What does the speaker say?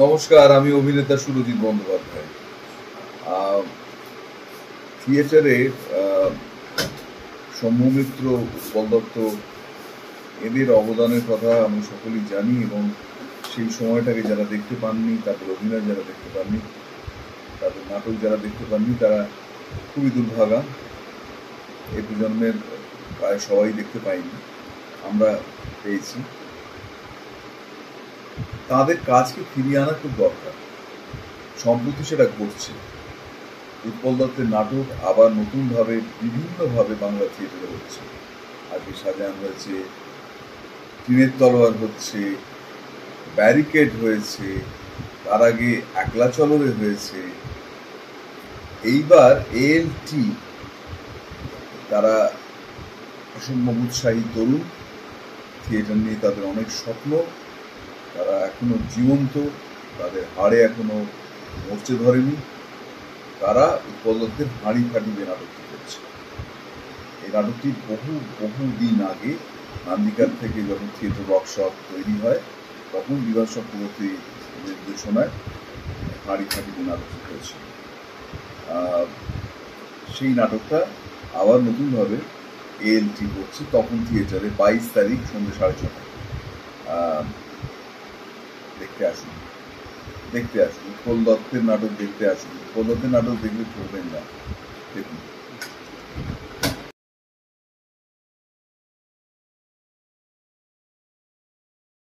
নমস্কার, আমি অভিনেতা সুরজিৎ বন্দ্যোপাধ্যায়। থিয়েটারে সৌম্য মিত্র, উৎপল দত্ত এদের অবদানের কথা আমি সকলেই জানি, এবং সেই সময়টাকে যারা দেখতে পাননি, তাদের অভিনয় যারা দেখতে পাননি, তাদের নাটক যারা দেখতে পাননি, তারা খুবই দুর্ভাগা। এই প্রজন্মের প্রায় সবাই দেখতে পাইনি, আমরা পেয়েছি। তাদের কাজকে ফিরিয়ে আনা খুব দরকার। সম্প্রতি সেটা করছে। উৎপল দত্তের নাটক আবার নতুনভাবে বিভিন্নভাবে বাংলা থিয়েটারে হচ্ছে। আজকে শাহজাহান হয়েছে, টিনের তলোয়ার হচ্ছে, ব্যারিকেড হয়েছে, তার আগে একলা চলরে হয়েছে, এইবার ALT। তারা অসম্ভব উৎসাহী তরুণ, থিয়েটার নিয়ে তাদের অনেক স্বপ্ন, তারা এখনো জীবন্ত, তাদের হাড়ে এখনো মরচে ধরেনি। তারা উৎপল দত্তের হাঁড়ি ফাটিয়ে নাটকটি করছে। এই নাটকটি বহু দিন আগে নান্দিকার থেকে যখন থিয়েটার ওয়ার্কশপ তৈরি হয়, তখন বিভাস চক্রবর্তী নির্দেশনায় হাঁড়ি ফাটিয়ে নাটকটি হয়েছিল। সেই নাটকটা আবার নতুনভাবে ALT করছে, তখন থিয়েটারে 22 তারিখ সন্ধ্যে 6:30। দেখতে আসুন উৎপল দত্তের নাটক, দেখতে আসুন। উৎপল দত্তের নাটক দেখলে করবেন না, দেখুন।